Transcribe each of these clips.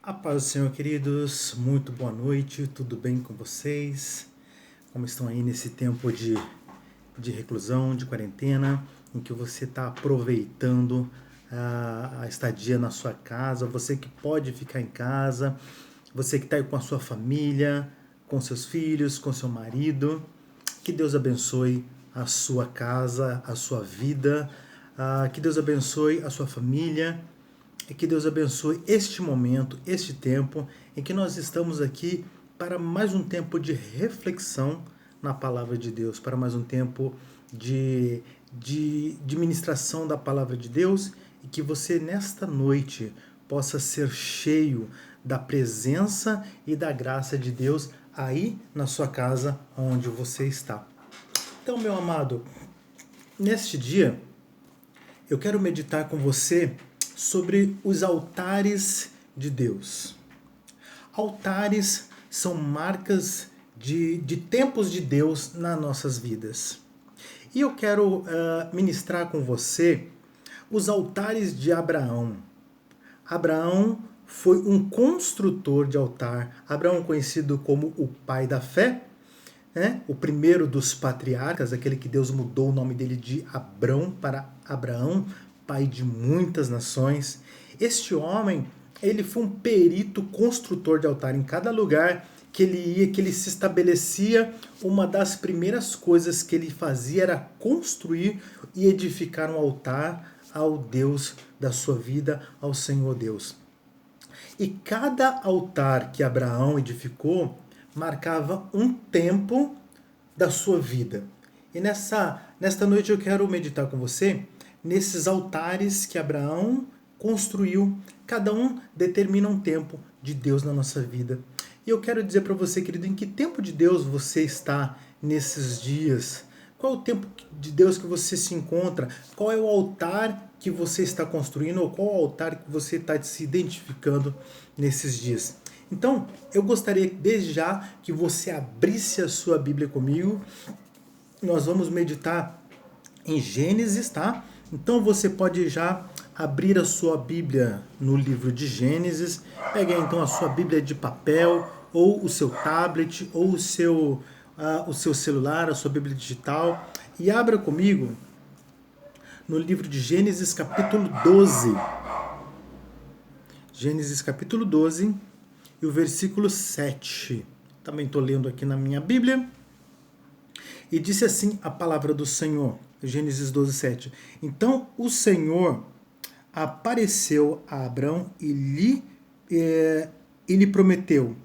A paz do Senhor, queridos, muito boa noite, tudo bem com vocês? Como estão aí nesse tempo de reclusão, de quarentena, em que você está aproveitando a estadia na sua casa, você que pode ficar em casa, você que está aí com a sua família, com seus filhos, com seu marido, que Deus abençoe a sua casa, a sua vida, que Deus abençoe a sua família, e que Deus abençoe este momento, este tempo em que nós estamos aqui para mais um tempo de reflexão na palavra de Deus, para mais um tempo de ministração da palavra de Deus, e que você nesta noite possa ser cheio da presença e da graça de Deus aí na sua casa onde você está. Então, meu amado, neste dia eu quero meditar com você sobre os altares de Deus. Altares são marcas de tempos de Deus nas nossas vidas. E eu quero ministrar com você os altares de Abraão. Abraão foi um construtor de altar. Abraão, conhecido como o pai da fé, né? O primeiro dos patriarcas, aquele que Deus mudou o nome dele de Abrão para Abraão, pai de muitas nações. Este homem, ele foi um perito construtor de altar. Em cada lugar que ele ia, que ele se estabelecia, uma das primeiras coisas que ele fazia era construir e edificar um altar ao Deus da sua vida, ao Senhor Deus. E cada altar que Abraão edificou marcava um tempo da sua vida. E nesta noite eu quero meditar com você nesses altares que Abraão construiu. Cada um determina um tempo de Deus na nossa vida. E eu quero dizer para você, querido, em que tempo de Deus você está nesses dias? Qual é o tempo de Deus que você se encontra? Qual é o altar que você está construindo? Ou qual é o altar que você está se identificando nesses dias? Então, eu gostaria desde já que você abrisse a sua Bíblia comigo. Nós vamos meditar em Gênesis, tá? Então você pode já abrir a sua Bíblia no livro de Gênesis. Pegue então a sua Bíblia de papel, ou o seu tablet, ou o seu celular, a sua Bíblia digital, e abra comigo no livro de Gênesis capítulo 12. Gênesis capítulo 12 e o versículo 7. Também estou lendo aqui na minha Bíblia. E disse assim a palavra do Senhor, Gênesis 12, 7. Então o Senhor apareceu a Abrão e lhe prometeu: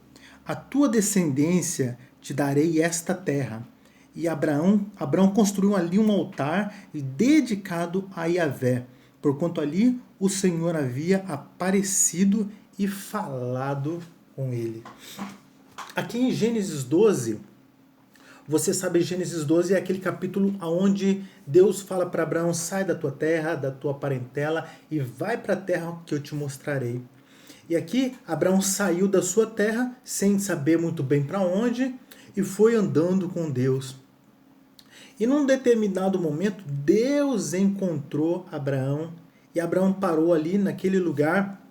a tua descendência te darei esta terra. E Abraão construiu ali um altar dedicado a Yahvé, porquanto ali o Senhor havia aparecido e falado com ele. Aqui em Gênesis 12, você sabe, Gênesis 12 é aquele capítulo onde Deus fala para Abraão: sai da tua terra, da tua parentela e vai para a terra que eu te mostrarei. E aqui Abraão saiu da sua terra sem saber muito bem para onde e foi andando com Deus. E num determinado momento Deus encontrou Abraão e Abraão parou ali naquele lugar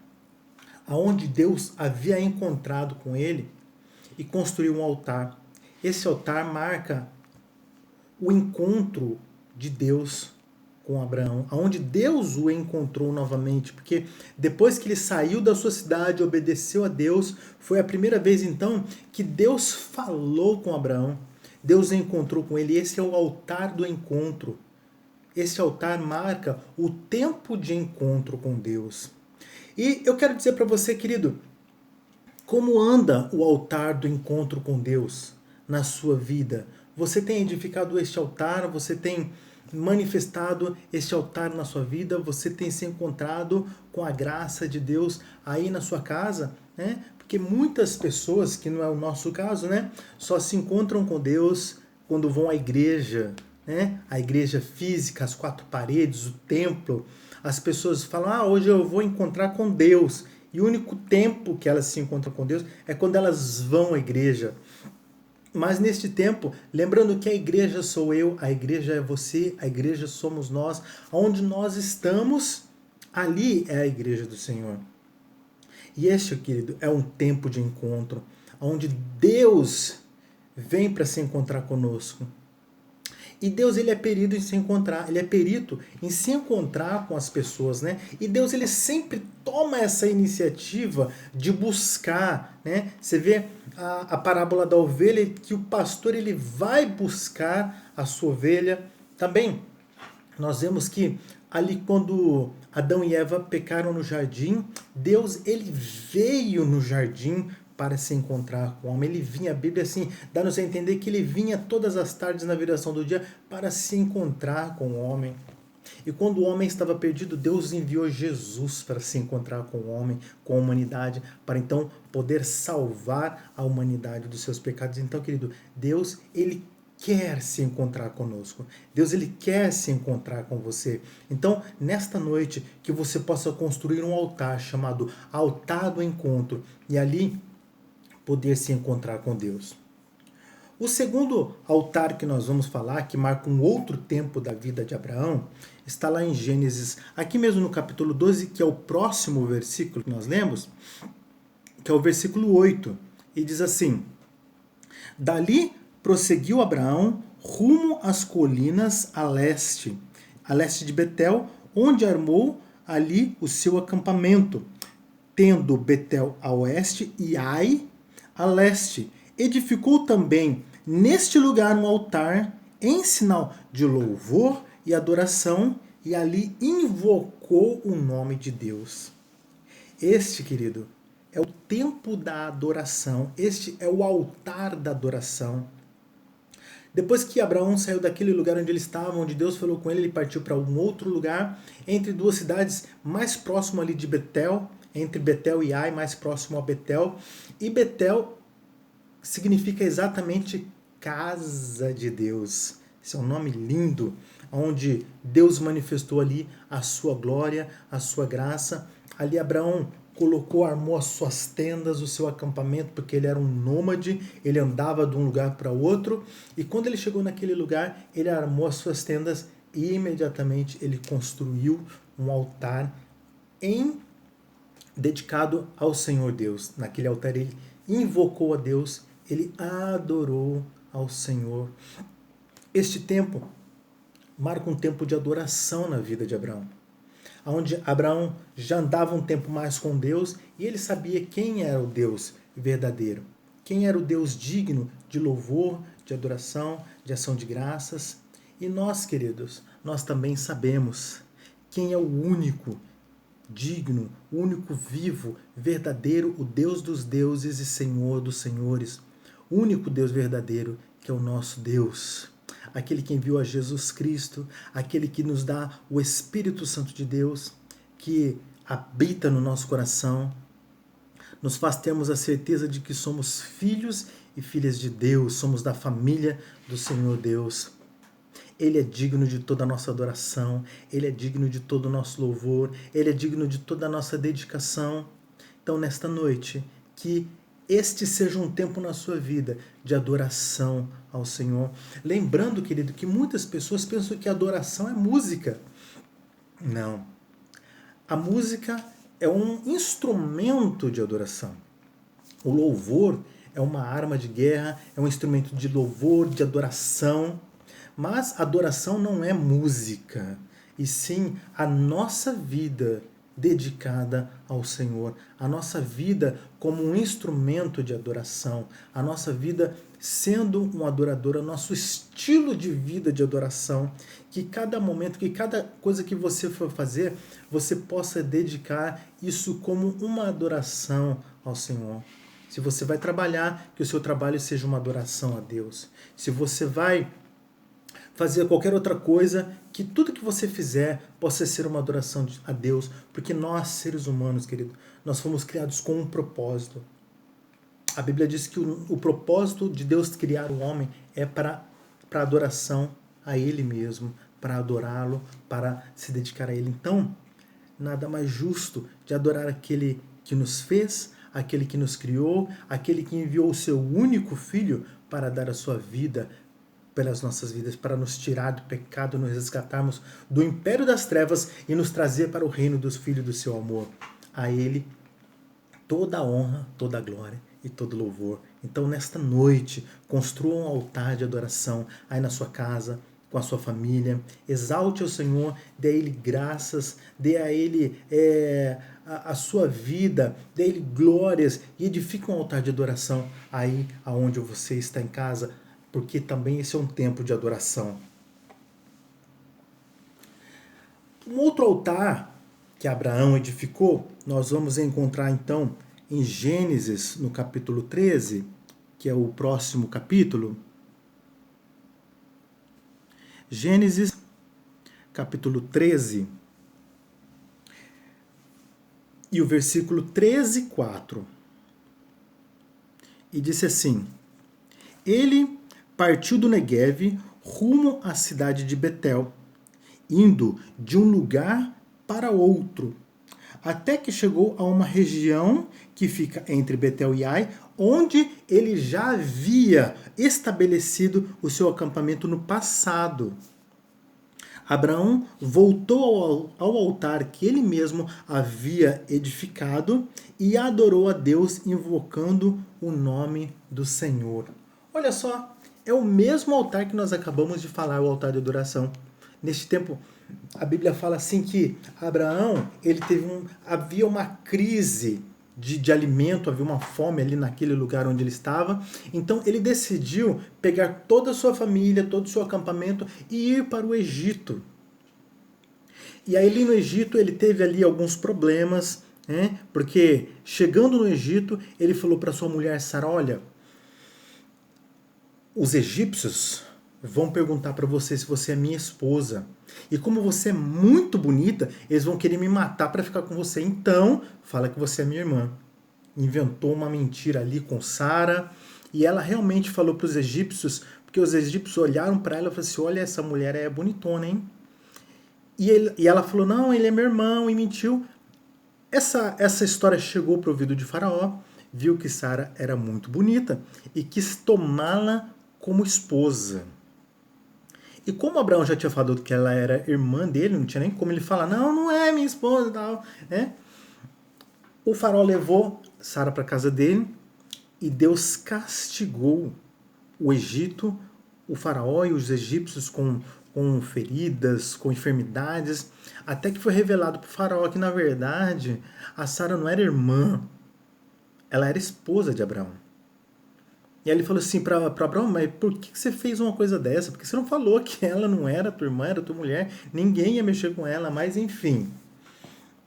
aonde Deus havia encontrado com ele e construiu um altar. Esse altar marca o encontro de Deus com Abraão, aonde Deus o encontrou novamente, porque depois que ele saiu da sua cidade, obedeceu a Deus, foi a primeira vez então que Deus falou com Abraão. Deus encontrou com ele. Esse é o altar do encontro. Esse altar marca o tempo de encontro com Deus. E eu quero dizer para você, querido, como anda o altar do encontro com Deus na sua vida? Você tem edificado este altar? Você tem manifestado este altar na sua vida? Você tem se encontrado com a graça de Deus aí na sua casa, né? Porque muitas pessoas, que não é o nosso caso, né, só se encontram com Deus quando vão à igreja, né? A igreja física, as quatro paredes, o templo. As pessoas falam: hoje eu vou encontrar com Deus. E o único tempo que elas se encontram com Deus é quando elas vão à igreja. Mas neste tempo, lembrando que a igreja sou eu, a igreja é você, a igreja somos nós, onde nós estamos, ali é a igreja do Senhor. E este, querido, é um tempo de encontro, onde Deus vem para se encontrar conosco. E Deus, ele é perito em se encontrar, ele é perito em se encontrar com as pessoas, né? E Deus, ele sempre toma essa iniciativa de buscar, né? Você vê a parábola da ovelha, que o pastor, ele vai buscar a sua ovelha. Também, nós vemos que ali quando Adão e Eva pecaram no jardim, Deus, ele veio no jardim para se encontrar com o homem. Ele vinha, a Bíblia assim, dá-nos a entender que ele vinha todas as tardes na viração do dia para se encontrar com o homem. E quando o homem estava perdido, Deus enviou Jesus para se encontrar com o homem, com a humanidade, para então poder salvar a humanidade dos seus pecados. Então, querido, Deus, ele quer se encontrar conosco. Deus, ele quer se encontrar com você. Então, nesta noite, que você possa construir um altar chamado Altar do Encontro, e ali poder se encontrar com Deus. O segundo altar que nós vamos falar, que marca um outro tempo da vida de Abraão, está lá em Gênesis, aqui mesmo no capítulo 12, que é o próximo versículo que nós lemos, que é o versículo 8, e diz assim: Dali prosseguiu Abraão rumo às colinas a leste de Betel, onde armou ali o seu acampamento, tendo Betel a oeste e Ai a leste. Edificou também neste lugar um altar em sinal de louvor e adoração, e ali invocou o nome de Deus. Este, querido, é o tempo da adoração, este é o altar da adoração. Depois que Abraão saiu daquele lugar onde ele estava, onde Deus falou com ele, ele partiu para um outro lugar, entre duas cidades mais próximo ali de Betel, entre Betel e Ai, mais próximo a Betel. E Betel significa exatamente casa de Deus. Esse é um nome lindo, onde Deus manifestou ali a sua glória, a sua graça. Ali Abraão armou as suas tendas, o seu acampamento, porque ele era um nômade, ele andava de um lugar para outro, e quando ele chegou naquele lugar, ele armou as suas tendas e imediatamente ele construiu um altar dedicado ao Senhor Deus. Naquele altar ele invocou a Deus, ele adorou ao Senhor. Este tempo marca um tempo de adoração na vida de Abraão, onde Abraão já andava um tempo mais com Deus e ele sabia quem era o Deus verdadeiro, quem era o Deus digno de louvor, de adoração, de ação de graças. E nós, queridos, nós também sabemos quem é o único digno, o único vivo, verdadeiro, o Deus dos deuses e Senhor dos senhores, o único Deus verdadeiro, que é o nosso Deus. Aquele que enviou a Jesus Cristo, aquele que nos dá o Espírito Santo de Deus, que habita no nosso coração, nos faz termos a certeza de que somos filhos e filhas de Deus, somos da família do Senhor Deus. Ele é digno de toda a nossa adoração, ele é digno de todo o nosso louvor, ele é digno de toda a nossa dedicação. Então, nesta noite, que este seja um tempo na sua vida de adoração ao Senhor. Lembrando, querido, que muitas pessoas pensam que adoração é música. Não. A música é um instrumento de adoração. O louvor é uma arma de guerra, é um instrumento de louvor, de adoração. Mas adoração não é música, e sim a nossa vida dedicada ao Senhor, a nossa vida como um instrumento de adoração, a nossa vida sendo um adorador, o nosso estilo de vida de adoração, que cada momento, que cada coisa que você for fazer, você possa dedicar isso como uma adoração ao Senhor. Se você vai trabalhar, que o seu trabalho seja uma adoração a Deus. Se você vai fazer qualquer outra coisa, que tudo que você fizer possa ser uma adoração a Deus, porque nós, seres humanos, querido, nós fomos criados com um propósito. A Bíblia diz que o propósito de Deus criar o homem é para adoração a Ele mesmo, para adorá-lo, para se dedicar a Ele. Então, nada mais justo de adorar aquele que nos fez, aquele que nos criou, aquele que enviou o seu único Filho para dar a sua vida pelas nossas vidas, para nos tirar do pecado, nos resgatarmos do império das trevas e nos trazer para o reino dos filhos do seu amor. A Ele toda a honra, toda a glória e todo louvor. Então, nesta noite, construa um altar de adoração aí na sua casa, com a sua família. Exalte ao Senhor, dê a Ele graças, dê a Ele a sua vida, dê a Ele glórias e edifique um altar de adoração aí aonde você está em casa, porque também esse é um tempo de adoração. Um outro altar que Abraão edificou, nós vamos encontrar então em Gênesis, no capítulo 13, que é o próximo capítulo. Gênesis, capítulo 13, e o versículo 13, 4. E disse assim: Ele partiu do Negueve rumo à cidade de Betel, indo de um lugar para outro, até que chegou a uma região que fica entre Betel e Ai, onde ele já havia estabelecido o seu acampamento no passado. Abraão voltou ao altar que ele mesmo havia edificado e adorou a Deus invocando o nome do Senhor. Olha só, é o mesmo altar que nós acabamos de falar, o altar de adoração. Neste tempo, a Bíblia fala assim que Abraão, havia uma crise de alimento, havia uma fome ali naquele lugar onde ele estava. Então ele decidiu pegar toda a sua família, todo o seu acampamento e ir para o Egito. E aí ali no Egito ele teve ali alguns problemas, né? Porque chegando no Egito, ele falou para sua mulher Sara: olha, os egípcios vão perguntar para você se você é minha esposa. E como você é muito bonita, eles vão querer me matar para ficar com você. Então, fala que você é minha irmã. Inventou uma mentira ali com Sara. E ela realmente falou para os egípcios, porque os egípcios olharam para ela e falaram assim: olha, essa mulher é bonitona, hein? E ela falou: não, ele é meu irmão, e mentiu. Essa história chegou para o ouvido de Faraó, viu que Sara era muito bonita e quis tomá-la como esposa. E como Abraão já tinha falado que ela era irmã dele, não tinha nem como ele falar: não, não é minha esposa e tal, né? O faraó levou Sara para casa dele e Deus castigou o Egito, o faraó e os egípcios com feridas, com enfermidades, até que foi revelado para o faraó que, na verdade, a Sara não era irmã, ela era esposa de Abraão. E aí ele falou assim para Abraão: mas por que você fez uma coisa dessa? Porque você não falou que ela não era tua irmã, era tua mulher, ninguém ia mexer com ela, mas enfim,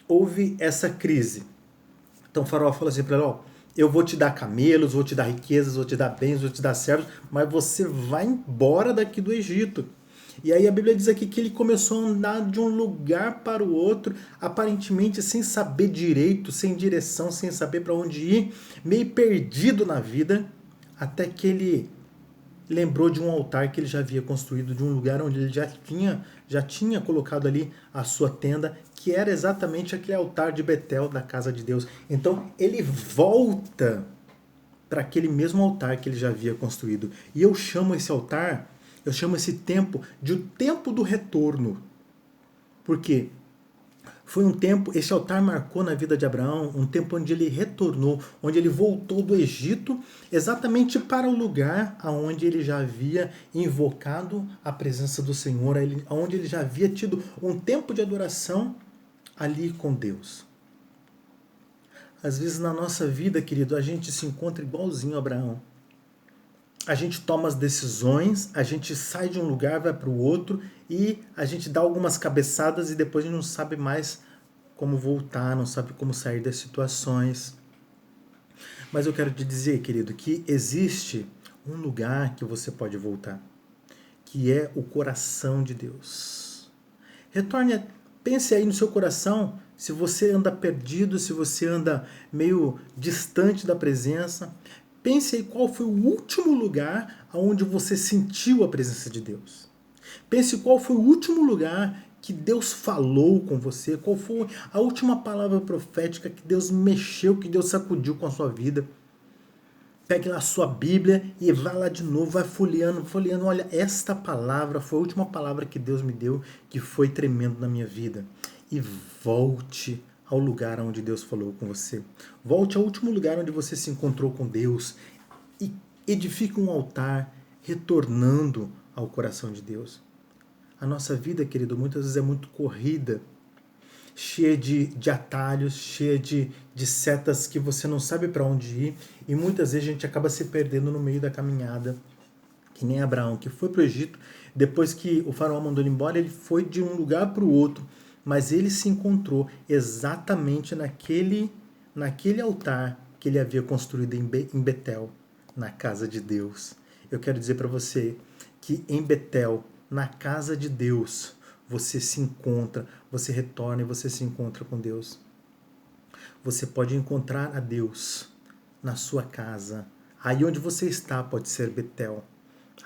houve essa crise. Então o faraó falou assim para ela: ó, eu vou te dar camelos, vou te dar riquezas, vou te dar bens, vou te dar servos, mas você vai embora daqui do Egito. E aí a Bíblia diz aqui que ele começou a andar de um lugar para o outro, aparentemente sem saber direito, sem direção, sem saber para onde ir, meio perdido na vida, até que ele lembrou de um altar que ele já havia construído, de um lugar onde ele já tinha colocado ali a sua tenda, que era exatamente aquele altar de Betel, da casa de Deus. Então ele volta para aquele mesmo altar que ele já havia construído. E eu chamo esse altar, eu chamo esse tempo de o tempo do retorno. Por quê? Foi um tempo, esse altar marcou na vida de Abraão, um tempo onde ele retornou, onde ele voltou do Egito, exatamente para o lugar onde ele já havia invocado a presença do Senhor, onde ele já havia tido um tempo de adoração ali com Deus. Às vezes na nossa vida, querido, a gente se encontra igualzinho a Abraão. A gente toma as decisões, a gente sai de um lugar, vai para o outro e a gente dá algumas cabeçadas e depois a gente não sabe mais como voltar, não sabe como sair das situações. Mas eu quero te dizer, querido, que existe um lugar que você pode voltar, que é o coração de Deus. Retorne, pense aí no seu coração, se você anda perdido, se você anda meio distante da presença. Pense aí qual foi o último lugar onde você sentiu a presença de Deus. Pense qual foi o último lugar que Deus falou com você, qual foi a última palavra profética que Deus mexeu, que Deus sacudiu com a sua vida. Pegue lá a sua Bíblia e vá lá de novo, vai folheando. Olha, esta palavra foi a última palavra que Deus me deu, que foi tremendo na minha vida. E volte ao lugar onde Deus falou com você. Volte ao último lugar onde você se encontrou com Deus e edifique um altar retornando ao coração de Deus. A nossa vida, querido, muitas vezes é muito corrida, cheia de atalhos, cheia de setas que você não sabe para onde ir, e muitas vezes a gente acaba se perdendo no meio da caminhada, que nem Abraão, que foi para o Egito, depois que o faraó mandou ele embora, ele foi de um lugar para o outro, mas ele se encontrou exatamente naquele altar que ele havia construído em Betel, na casa de Deus. Eu quero dizer para você que em Betel, na casa de Deus, você se encontra, você retorna e você se encontra com Deus. Você pode encontrar a Deus na sua casa. Aí onde você está pode ser Betel.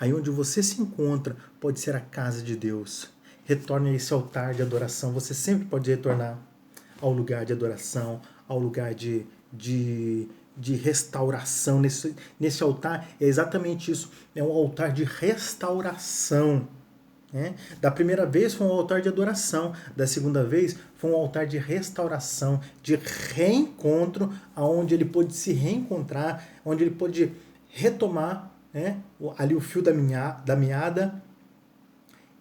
Aí onde você se encontra pode ser a casa de Deus. Retorne a esse altar de adoração. Você sempre pode retornar ao lugar de adoração, ao lugar de restauração. Nesse altar é exatamente isso. É um altar de restauração. Da primeira vez foi um altar de adoração, da segunda vez foi um altar de restauração, de reencontro, onde ele pôde se reencontrar, onde ele pôde retomar ali o fio da meada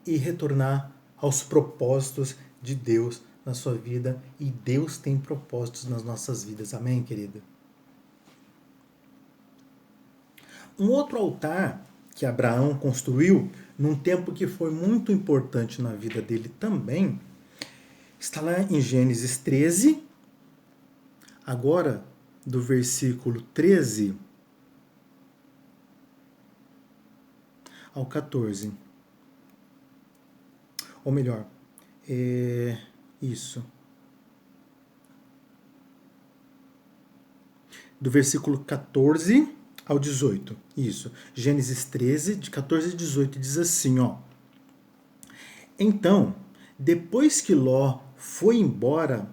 e retornar aos propósitos de Deus na sua vida. E Deus tem propósitos nas nossas vidas, amém, querida? Um outro altar que Abraão construiu num tempo que foi muito importante na vida dele também, está lá em Gênesis 13, agora do versículo 13 ao 14. Ou melhor, isso. Do versículo 14 ao 18. Isso. Gênesis 13, de 14 a 18, diz assim, ó. Então, depois que Ló foi embora,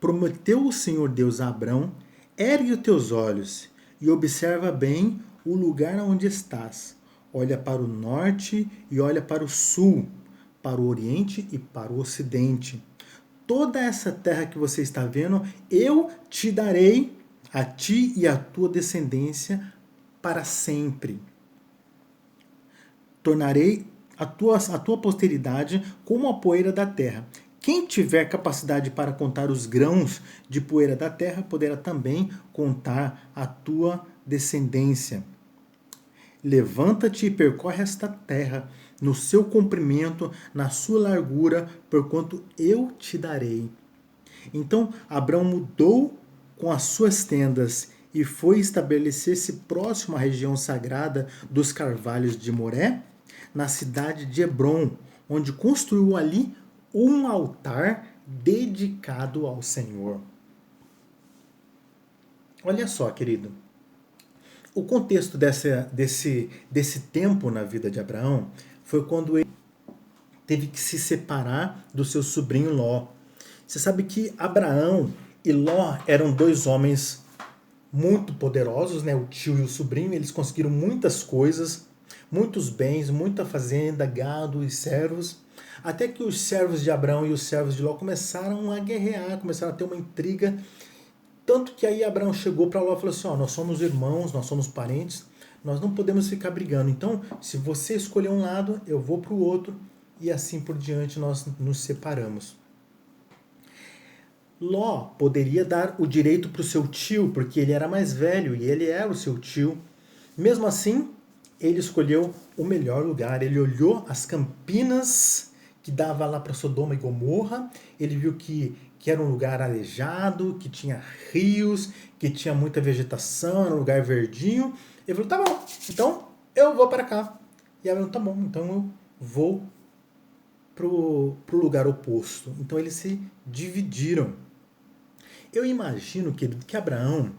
prometeu o Senhor Deus a Abrão: ergue os teus olhos e observa bem o lugar onde estás. Olha para o norte e olha para o sul, para o oriente e para o ocidente. Toda essa terra que você está vendo, eu te darei a ti e a tua descendência para sempre. Tornarei a tua posteridade como a poeira da terra. Quem tiver capacidade para contar os grãos de poeira da terra, poderá também contar a tua descendência. Levanta-te e percorre esta terra, no seu comprimento, na sua largura, porquanto eu te darei. Então, Abrão mudou com as suas tendas e foi estabelecer-se próximo à região sagrada dos carvalhos de Moré, na cidade de Hebrom, onde construiu ali um altar dedicado ao Senhor. Olha só, querido, o contexto desse tempo na vida de Abraão foi quando ele teve que se separar do seu sobrinho Ló. Você sabe que Abraão e Ló eram dois homens muito poderosos, né? O tio e o sobrinho, eles conseguiram muitas coisas, muitos bens, muita fazenda, gado e servos, até que os servos de Abraão e os servos de Ló começaram a guerrear, começaram a ter uma intriga, tanto que aí Abraão chegou para Ló e falou assim, nós somos irmãos, nós somos parentes, nós não podemos ficar brigando, então se você escolher um lado, eu vou para o outro, e assim por diante nós nos separamos. Ló poderia dar o direito para o seu tio, porque ele era mais velho e ele era o seu tio. Mesmo assim, ele escolheu o melhor lugar. Ele olhou as campinas que dava lá para Sodoma e Gomorra. Ele viu que era um lugar arejado, que tinha rios, que tinha muita vegetação, era um lugar verdinho. Ele falou, tá bom, então eu vou para cá. E ela falou, tá bom, então eu vou pro lugar oposto. Então eles se dividiram. Eu imagino que Abraão,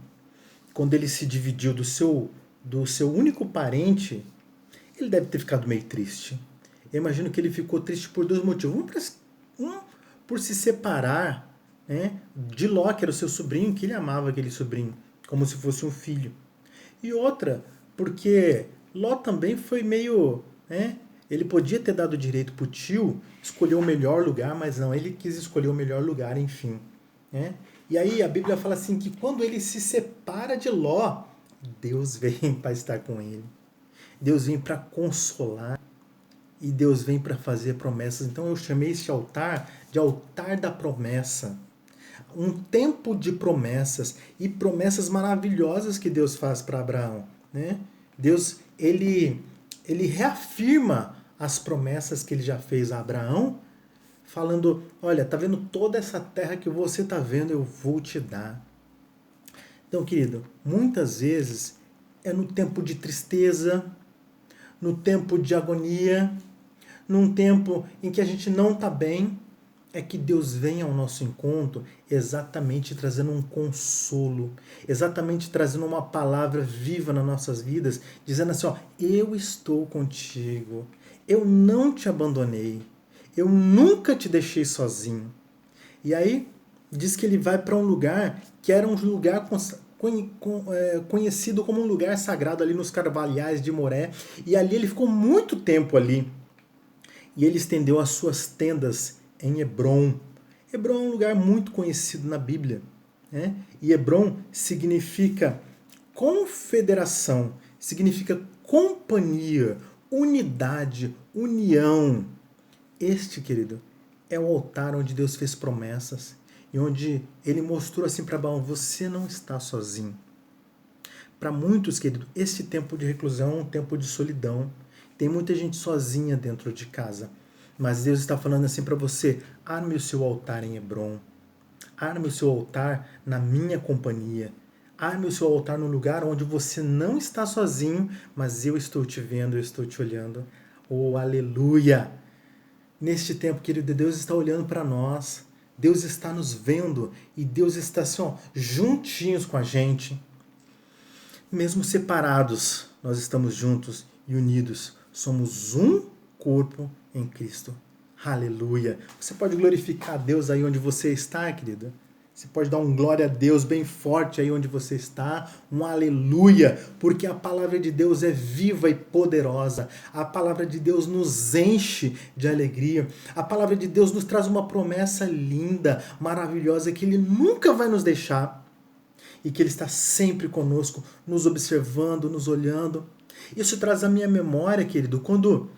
quando ele se dividiu do seu único parente, ele deve ter ficado meio triste. Eu imagino que ele ficou triste por dois motivos. Um por se separar, né, de Ló, que era o seu sobrinho, que ele amava aquele sobrinho, como se fosse um filho. E outra, porque Ló também foi meio... ele podia ter dado direito para o tio escolher o melhor lugar, mas não, ele quis escolher o melhor lugar, enfim. né? E aí a Bíblia fala assim que quando ele se separa de Ló, Deus vem para estar com ele. Deus vem para consolar e Deus vem para fazer promessas. Então eu chamei esse altar de altar da promessa. Um tempo de promessas e promessas maravilhosas que Deus faz para Abraão, né? Deus, ele reafirma as promessas que ele já fez a Abraão, falando, olha, tá vendo toda essa terra que você tá vendo, eu vou te dar. Então, querido, muitas vezes é no tempo de tristeza, no tempo de agonia, num tempo em que a gente não está bem, é que Deus vem ao nosso encontro exatamente trazendo um consolo, exatamente trazendo uma palavra viva nas nossas vidas, dizendo assim, ó, eu estou contigo, eu não te abandonei, eu nunca te deixei sozinho. E aí diz que ele vai para um lugar que era um lugar conhecido como um lugar sagrado ali nos Carvalhais de Moré, e ali ele ficou muito tempo ali. E ele estendeu as suas tendas em Hebrom. Hebrom é um lugar muito conhecido na Bíblia, né? E Hebrom significa confederação, significa companhia, unidade, união. Este, querido, é o altar onde Deus fez promessas e onde ele mostrou assim para Abraão, você não está sozinho. Para muitos, querido, esse tempo de reclusão é um tempo de solidão. Tem muita gente sozinha dentro de casa. Mas Deus está falando assim para você, arme o seu altar em Hebrom. Arme o seu altar na minha companhia. Arme o seu altar no lugar onde você não está sozinho, mas eu estou te vendo, eu estou te olhando. Oh, aleluia! Neste tempo, querido, Deus está olhando para nós. Deus está nos vendo e Deus está assim, ó, juntinhos com a gente. Mesmo separados, nós estamos juntos e unidos. Somos um corpo em Cristo. Aleluia! Você pode glorificar a Deus aí onde você está, querida? Você pode dar um glória a Deus bem forte aí onde você está, um aleluia, porque a palavra de Deus é viva e poderosa. A palavra de Deus nos enche de alegria. A palavra de Deus nos traz uma promessa linda, maravilhosa, que Ele nunca vai nos deixar e que Ele está sempre conosco, nos observando, nos olhando. Isso traz à minha memória, querido, quando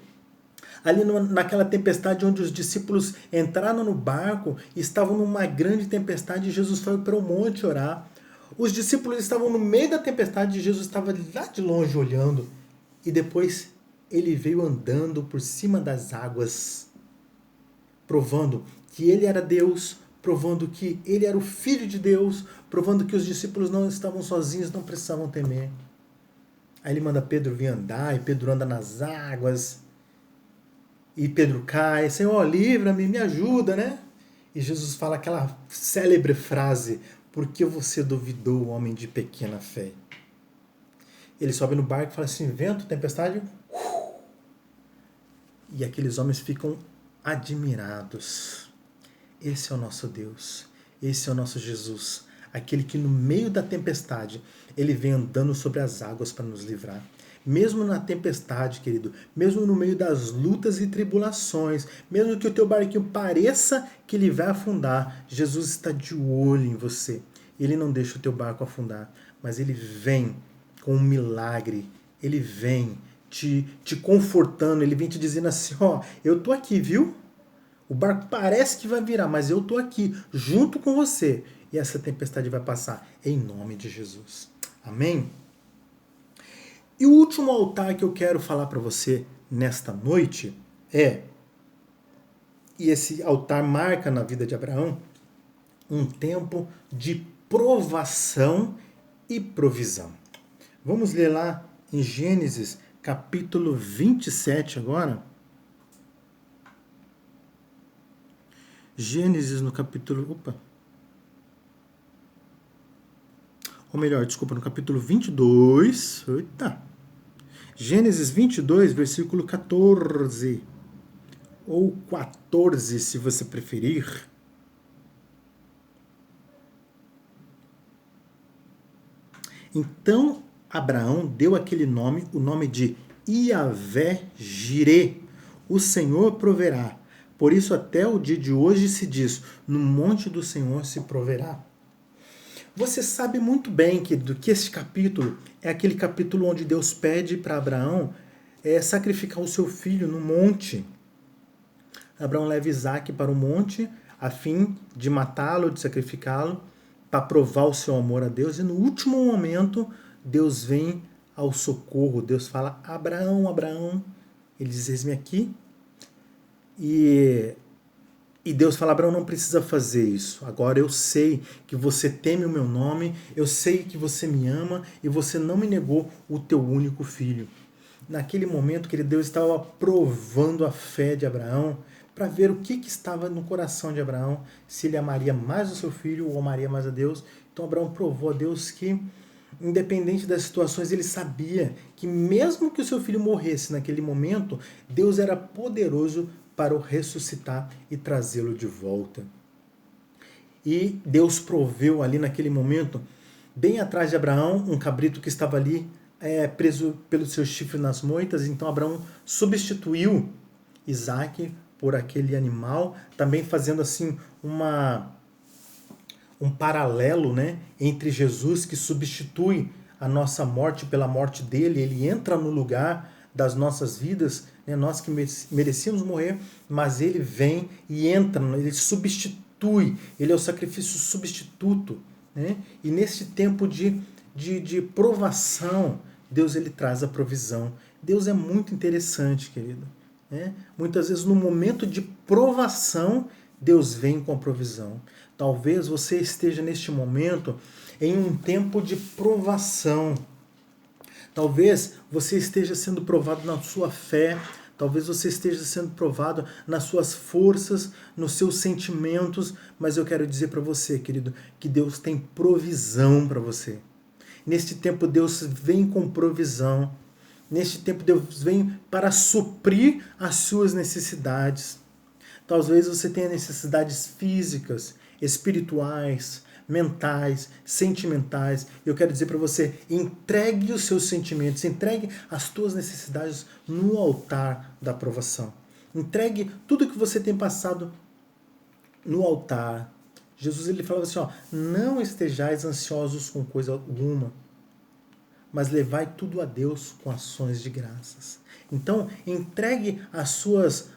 ali naquela tempestade onde os discípulos entraram no barco, estavam numa grande tempestade e Jesus foi para o monte orar. Os discípulos estavam no meio da tempestade e Jesus estava lá de longe olhando. E depois ele veio andando por cima das águas, provando que ele era Deus, provando que ele era o Filho de Deus, provando que os discípulos não estavam sozinhos, não precisavam temer. Aí ele manda Pedro vir andar, e Pedro anda nas águas. E Pedro cai, Senhor, livra-me, me ajuda, né? E Jesus fala aquela célebre frase, por que você duvidou, homem de pequena fé? Ele sobe no barco e fala assim, vento, tempestade. E aqueles homens ficam admirados. Esse é o nosso Deus, esse é o nosso Jesus, aquele que no meio da tempestade, ele vem andando sobre as águas para nos livrar. Mesmo na tempestade, querido, mesmo no meio das lutas e tribulações, mesmo que o teu barquinho pareça que ele vai afundar, Jesus está de olho em você. Ele não deixa o teu barco afundar, mas ele vem com um milagre, ele vem te confortando, ele vem te dizendo assim, ó, eu tô aqui, viu? O barco parece que vai virar, mas eu tô aqui, junto com você. E essa tempestade vai passar, em nome de Jesus. Amém? E o último altar que eu quero falar para você nesta noite é, e esse altar marca na vida de Abraão, um tempo de provação e provisão. Vamos ler lá em Gênesis capítulo 27 agora. Gênesis no capítulo... Ou melhor, desculpa, no capítulo 22. Eita! Gênesis 22, versículo 14. Ou 14, se você preferir. Então, Abraão deu aquele nome, o nome de Iavé Jirê. O Senhor proverá. Por isso até o dia de hoje se diz, no monte do Senhor se proverá. Você sabe muito bem que esse capítulo é aquele capítulo onde Deus pede para Abraão sacrificar o seu filho no monte. Abraão leva Isaac para o monte a fim de matá-lo, de sacrificá-lo, para provar o seu amor a Deus. E no último momento, Deus vem ao socorro. Deus fala, Abraão, Abraão. Ele diz, eis-me aqui. E Deus fala, Abraão, não precisa fazer isso. Agora eu sei que você teme o meu nome, eu sei que você me ama e você não me negou o teu único filho. Naquele momento, que Deus estava provando a fé de Abraão para ver o que estava no coração de Abraão, se ele amaria mais o seu filho ou amaria mais a Deus. Então Abraão provou a Deus que, independente das situações, ele sabia que mesmo que o seu filho morresse naquele momento, Deus era poderoso para o ressuscitar e trazê-lo de volta. E Deus proveu ali naquele momento, bem atrás de Abraão, um cabrito que estava ali preso pelos seus chifres nas moitas. Então Abraão substituiu Isaac por aquele animal, também fazendo assim um paralelo, né, entre Jesus, que substitui a nossa morte pela morte dele. Ele entra no lugar das nossas vidas, né, nós que merecíamos morrer, mas ele vem e entra, ele substitui, ele é o sacrifício substituto, né? E nesse tempo de provação, Deus ele traz a provisão. Deus é muito interessante, querido. Né? Muitas vezes no momento de provação, Deus vem com a provisão. Talvez você esteja neste momento em um tempo de provação. Talvez você esteja sendo provado na sua fé, talvez você esteja sendo provado nas suas forças, nos seus sentimentos, mas eu quero dizer para você, querido, que Deus tem provisão para você. Neste tempo Deus vem com provisão. Neste tempo Deus vem para suprir as suas necessidades. Talvez você tenha necessidades físicas, espirituais, mentais, sentimentais. Eu quero dizer para você, entregue os seus sentimentos, entregue as tuas necessidades no altar da provação. Entregue tudo que você tem passado no altar. Jesus ele falava assim, não estejais ansiosos com coisa alguma, mas levai tudo a Deus com ações de graças. Então, entregue as suas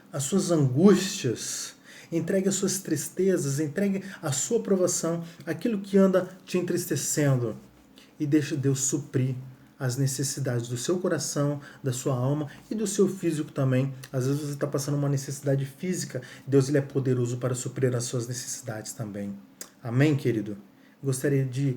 angústias, entregue as suas tristezas, entregue a sua provação, aquilo que anda te entristecendo, e deixe Deus suprir as necessidades do seu coração, da sua alma e do seu físico também. Às vezes você está passando uma necessidade física, Deus ele é poderoso para suprir as suas necessidades também. Amém, querido? Gostaria de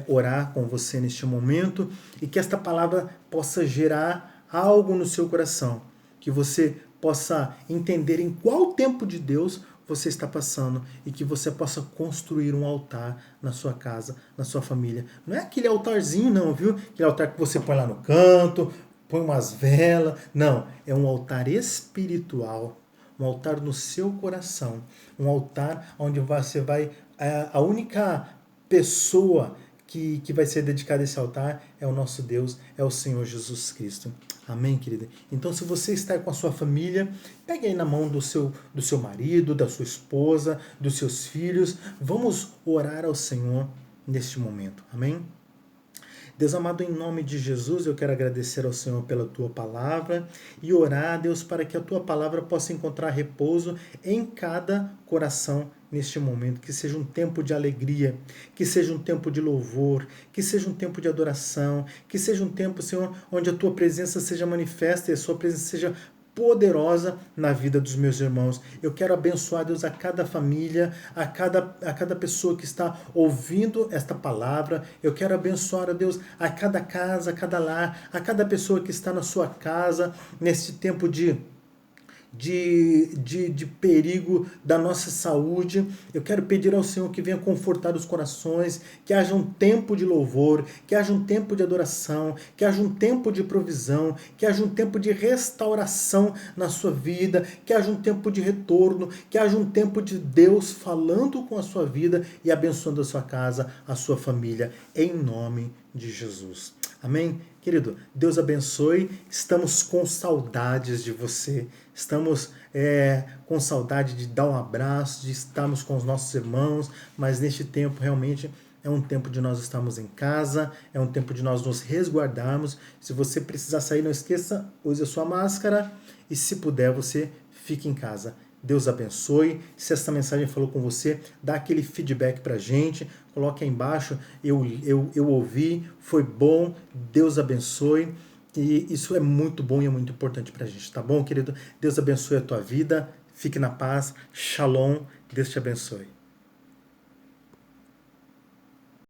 orar com você neste momento e que esta palavra possa gerar algo no seu coração, que você possa entender em qual tempo de Deus você está passando e que você possa construir um altar na sua casa, na sua família. Não é aquele altarzinho não, viu? Aquele altar que você põe lá no canto, põe umas velas. Não, é um altar espiritual, um altar no seu coração, um altar onde você vai... A única pessoa que vai ser dedicada a esse altar é o nosso Deus, é o Senhor Jesus Cristo. Amém, querida? Então, se você está com a sua família, pegue aí na mão do seu marido, da sua esposa, dos seus filhos. Vamos orar ao Senhor neste momento. Amém? Deus amado, em nome de Jesus, eu quero agradecer ao Senhor pela Tua palavra e orar, Deus, para que a Tua palavra possa encontrar repouso em cada coração neste momento, que seja um tempo de alegria, que seja um tempo de louvor, que seja um tempo de adoração, que seja um tempo, Senhor, onde a Tua presença seja manifesta e a Sua presença seja poderosa na vida dos meus irmãos. Eu quero abençoar, Deus, a cada família, a cada pessoa que está ouvindo esta palavra. Eu quero abençoar, Deus, a cada casa, a cada lar, a cada pessoa que está na sua casa, nesse tempo de perigo da nossa saúde. Eu quero pedir ao Senhor que venha confortar os corações, que haja um tempo de louvor, que haja um tempo de adoração, que haja um tempo de provisão, que haja um tempo de restauração na sua vida, que haja um tempo de retorno, que haja um tempo de Deus falando com a sua vida e abençoando a sua casa, a sua família, em nome de Jesus. Amém? Querido, Deus abençoe. Estamos com saudades de você. Estamos com saudade de dar um abraço, de estarmos com os nossos irmãos, mas neste tempo realmente é um tempo de nós estarmos em casa, é um tempo de nós nos resguardarmos. Se você precisar sair, não esqueça, use a sua máscara e se puder, você fique em casa. Deus abençoe. Se essa mensagem falou com você, dá aquele feedback pra gente. Coloque aí embaixo. Eu ouvi, foi bom. Deus abençoe. E isso é muito bom e é muito importante pra gente, tá bom, querido? Deus abençoe a tua vida. Fique na paz. Shalom. Deus te abençoe.